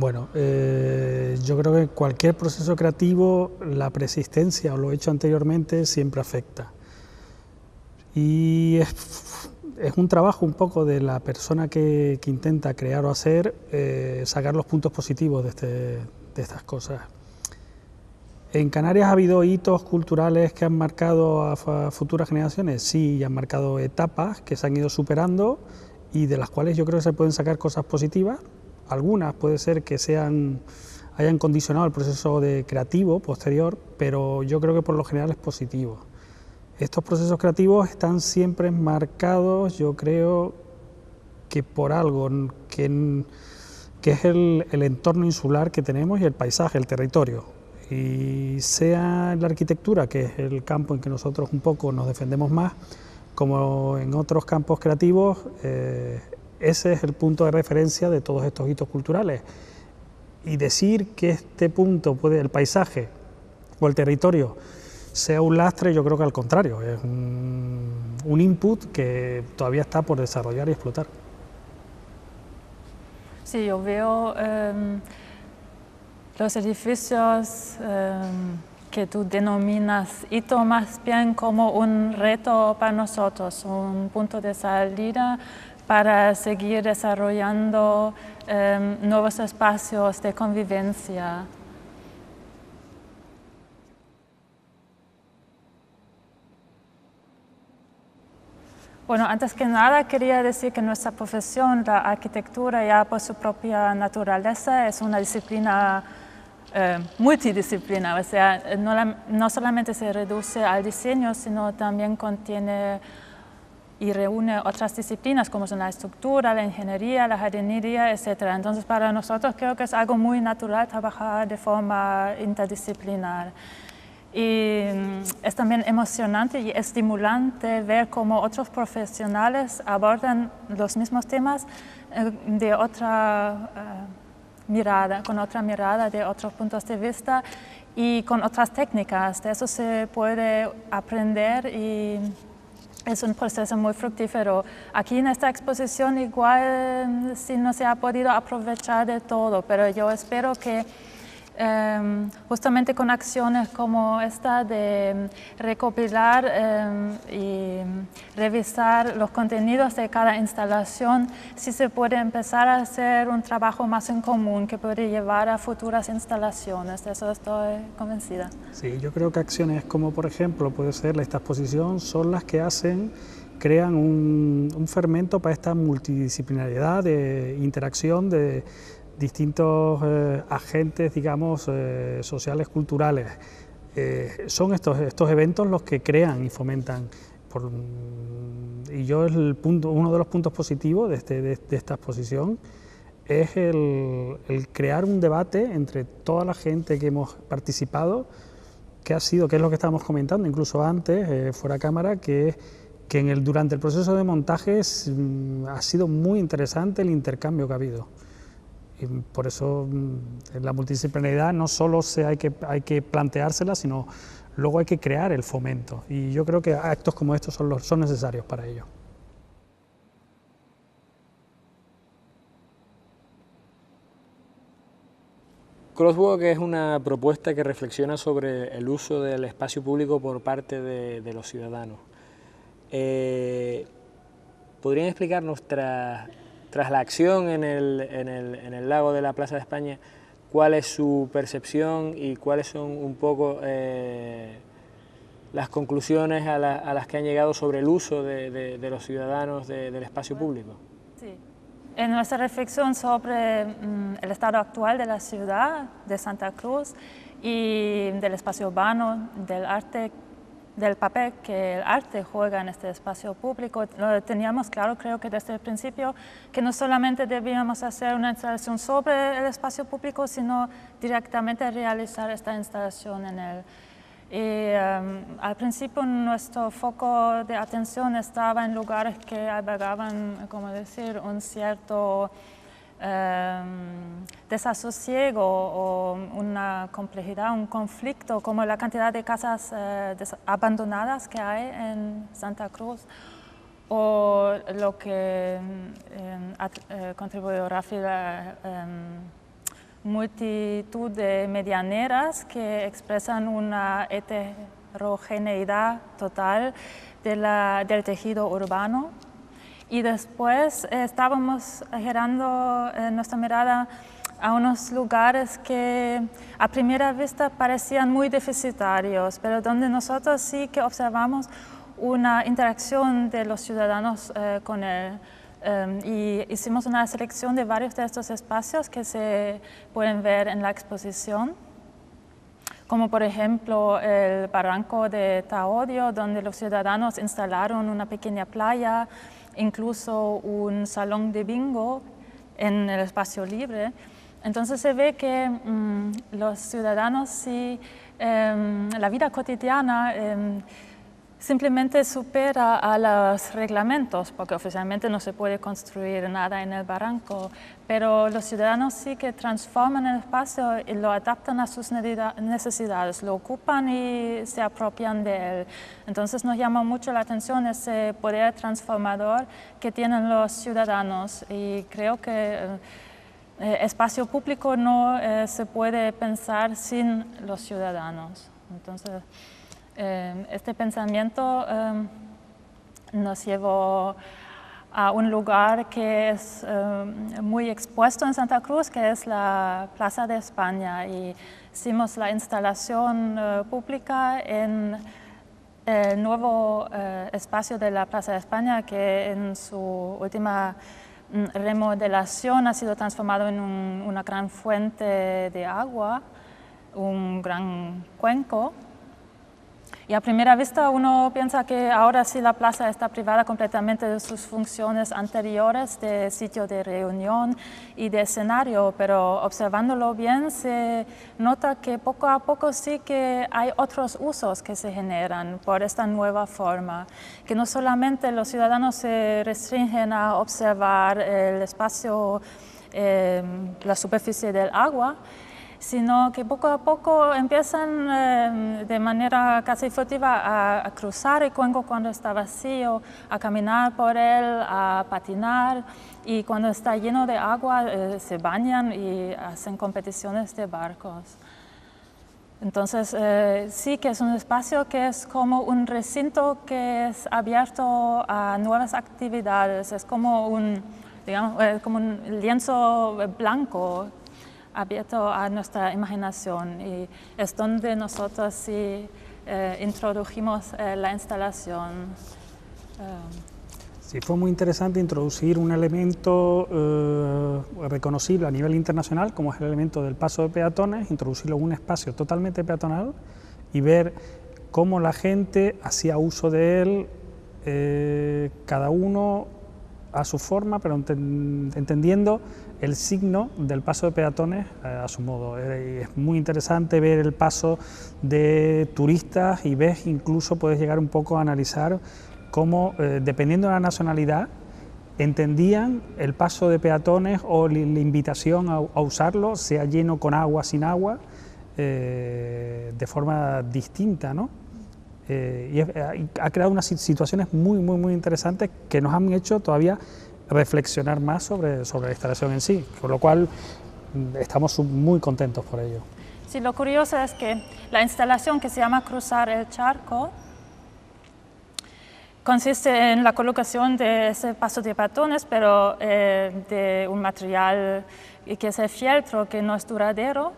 Bueno, yo creo que cualquier proceso creativo, la persistencia o lo hecho anteriormente siempre afecta. Y es un trabajo un poco de la persona que intenta crear o hacer, sacar los puntos positivos de estas cosas. ¿En Canarias ha habido hitos culturales que han marcado a futuras generaciones? Sí, y han marcado etapas que se han ido superando y de las cuales yo creo que se pueden sacar cosas positivas. Algunas puede ser que hayan condicionado el proceso creativo posterior, pero yo creo que por lo general es positivo. Estos procesos creativos están siempre marcados, yo creo, que por algo que es el entorno insular que tenemos y el paisaje, el territorio. Y sea en la arquitectura, que es el campo en que nosotros un poco nos defendemos más, como en otros campos creativos, ese es el punto de referencia de todos estos hitos culturales. Y decir que este punto el paisaje o el territorio sea un lastre, yo creo que al contrario, es un input que todavía está por desarrollar y explotar. Sí, yo veo los edificios que tú denominas hito más bien como un reto para nosotros, un punto de salida para seguir desarrollando nuevos espacios de convivencia. Bueno, antes que nada quería decir que nuestra profesión, la arquitectura, ya por su propia naturaleza es una disciplina multidisciplina, o sea, no solamente se reduce al diseño, sino también contiene y reúne otras disciplinas como son la estructura, la ingeniería, la jardinería, etc. Entonces, para nosotros creo que es algo muy natural trabajar de forma interdisciplinar. Y es también emocionante y estimulante ver cómo otros profesionales abordan los mismos temas de otra mirada, con otra mirada, de otros puntos de vista y con otras técnicas. De eso se puede aprender y es un proceso muy fructífero. Aquí en esta exposición igual sí no se ha podido aprovechar de todo, pero yo espero que justamente con acciones como esta de recopilar y revisar los contenidos de cada instalación, sí se puede empezar a hacer un trabajo más en común que puede llevar a futuras instalaciones. De eso estoy convencida. Sí, yo creo que acciones como por ejemplo puede ser esta exposición son las que crean un fermento para esta multidisciplinariedad de interacción de distintos agentes, digamos, sociales, culturales. Son estos eventos los que crean y fomentan. Y yo uno de los puntos positivos de esta exposición es el crear un debate entre toda la gente que hemos participado, que es lo que estábamos comentando incluso antes, fuera cámara, que durante el proceso de montaje ha sido muy interesante el intercambio que ha habido. Y por eso la multidisciplinaridad no solo hay que planteársela, sino luego hay que crear el fomento. Y yo creo que actos como estos son necesarios para ello. Crosswalk es una propuesta que reflexiona sobre el uso del espacio público por parte de los ciudadanos. ¿Podrían explicarnos, tras la acción en el lago de la Plaza de España, cuál es su percepción y cuáles son un poco las conclusiones a las que han llegado sobre el uso de los ciudadanos del espacio público? Sí. En nuestra reflexión sobre el estado actual de la ciudad de Santa Cruz y del espacio urbano, del arte, del papel que el arte juega en este espacio público, lo teníamos claro, creo que desde el principio, que no solamente debíamos hacer una instalación sobre el espacio público, sino directamente realizar esta instalación en él. Y al principio nuestro foco de atención estaba en lugares que albergaban, como decir, un cierto desasosiego o una complejidad, un conflicto, como la cantidad de casas abandonadas que hay en Santa Cruz, o lo que contribuyó Rafi, multitud de medianeras que expresan una heterogeneidad total del tejido urbano. Y después estábamos girando nuestra mirada a unos lugares que a primera vista parecían muy deficitarios, pero donde nosotros sí que observamos una interacción de los ciudadanos con él. Y hicimos una selección de varios de estos espacios que se pueden ver en la exposición, como por ejemplo el barranco de Taodio, donde los ciudadanos instalaron una pequeña playa, incluso un salón de bingo en el espacio libre. Entonces se ve que los ciudadanos, sí, la vida cotidiana simplemente supera a los reglamentos, porque oficialmente no se puede construir nada en el barranco, pero los ciudadanos sí que transforman el espacio y lo adaptan a sus necesidades, lo ocupan y se apropian de él. Entonces nos llama mucho la atención ese poder transformador que tienen los ciudadanos, y creo que espacio público no se puede pensar sin los ciudadanos. Entonces, este pensamiento nos llevó a un lugar que es muy expuesto en Santa Cruz, que es la Plaza de España, y hicimos la instalación pública en el nuevo espacio de la Plaza de España, que en su última remodelación ha sido transformado en una gran fuente de agua, un gran cuenco. Y a primera vista uno piensa que ahora sí la plaza está privada completamente de sus funciones anteriores de sitio de reunión y de escenario, pero observándolo bien se nota que poco a poco sí que hay otros usos que se generan por esta nueva forma, que no solamente los ciudadanos se restringen a observar el espacio, la superficie del agua, sino que poco a poco empiezan de manera casi furtiva a cruzar el cuenco cuando está vacío, a caminar por él, a patinar, y cuando está lleno de agua se bañan y hacen competiciones de barcos. Entonces sí que es un espacio que es como un recinto que es abierto a nuevas actividades, es como como un lienzo blanco abierto a nuestra imaginación, y es donde nosotros sí introdujimos la instalación. Sí, fue muy interesante introducir un elemento reconocible a nivel internacional, como es el elemento del paso de peatones, introducirlo en un espacio totalmente peatonal y ver cómo la gente hacía uso de él, cada uno a su forma, pero entendiendo el signo del paso de peatones a su modo. Es muy interesante ver el paso de turistas, y ves, incluso puedes llegar un poco a analizar cómo, dependiendo de la nacionalidad, entendían el paso de peatones o la invitación a usarlo, sea lleno con agua, sin agua, de forma distinta, ¿no? Y ha creado unas situaciones muy interesantes que nos han hecho todavía reflexionar más sobre la instalación en sí, con lo cual estamos muy contentos por ello. Sí, lo curioso es que la instalación, que se llama Cruzar el Charco, consiste en la colocación de ese paso de peatones, pero de un material que es el fieltro, que no es duradero,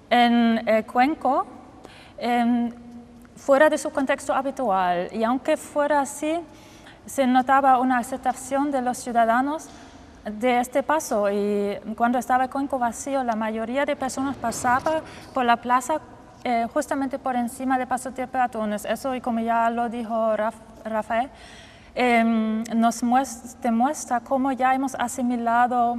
en el cuenco, fuera de su contexto habitual. Y aunque fuera así, se notaba una aceptación de los ciudadanos de este paso, y cuando estaba el cuenco vacío, la mayoría de personas pasaba por la plaza justamente por encima del paso de peatones. Eso, y como ya lo dijo Rafael, nos demuestra cómo ya hemos asimilado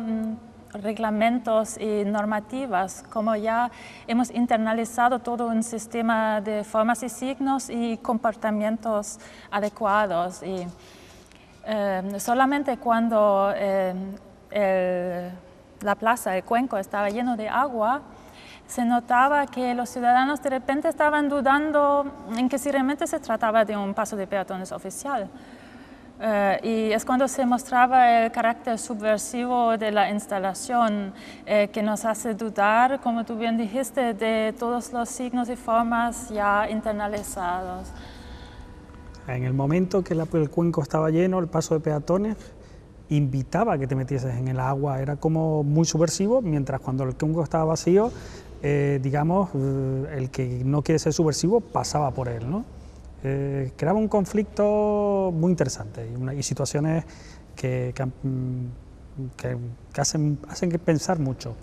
reglamentos y normativas, como ya hemos internalizado todo un sistema de formas y signos y comportamientos adecuados. Y solamente cuando la plaza, el cuenco, estaba lleno de agua, se notaba que los ciudadanos de repente estaban dudando en que si realmente se trataba de un paso de peatones oficial. Y es cuando se mostraba el carácter subversivo de la instalación que nos hace dudar, como tú bien dijiste, de todos los signos y formas ya internalizados. En el momento que el cuenco estaba lleno, el paso de peatones invitaba a que te metieses en el agua, era como muy subversivo, mientras cuando el cuenco estaba vacío, digamos, el que no quiere ser subversivo pasaba por él, ¿no? Creaba un conflicto muy interesante y situaciones que hacen que pensar mucho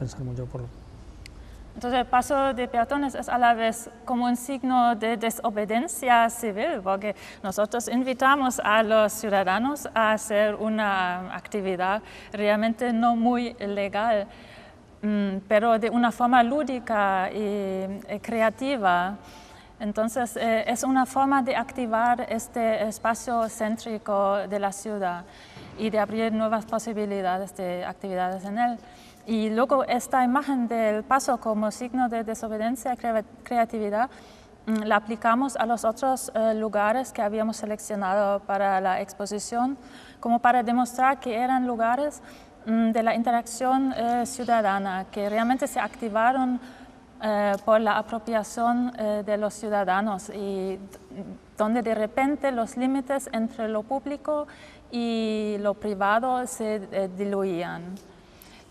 Entonces el paso de peatones es a la vez como un signo de desobediencia civil, porque nosotros invitamos a los ciudadanos a hacer una actividad realmente no muy legal, pero de una forma lúdica y creativa. Entonces es una forma de activar este espacio céntrico de la ciudad y de abrir nuevas posibilidades de actividades en él. Y luego esta imagen del paso como signo de desobediencia y creatividad la aplicamos a los otros lugares que habíamos seleccionado para la exposición, como para demostrar que eran lugares de la interacción ciudadana, que realmente se activaron por la apropiación de los ciudadanos y donde de repente los límites entre lo público y lo privado se diluían.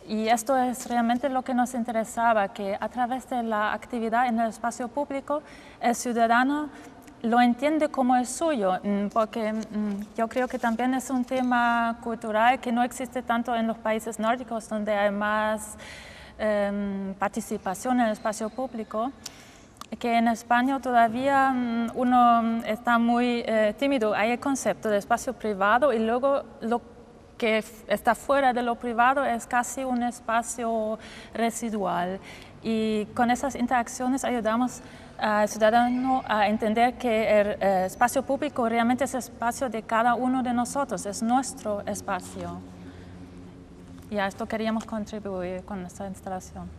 Y esto es realmente lo que nos interesaba, que a través de la actividad en el espacio público, el ciudadano lo entiende como es suyo, porque yo creo que también es un tema cultural que no existe tanto en los países nórdicos, donde hay más participación en el espacio público, que en España todavía uno está muy tímido. Hay el concepto de espacio privado y luego lo que está fuera de lo privado es casi un espacio residual. Y con esas interacciones ayudamos al ciudadano a entender que el espacio público realmente es el espacio de cada uno de nosotros, es nuestro espacio. Y a esto queríamos contribuir con esta instalación.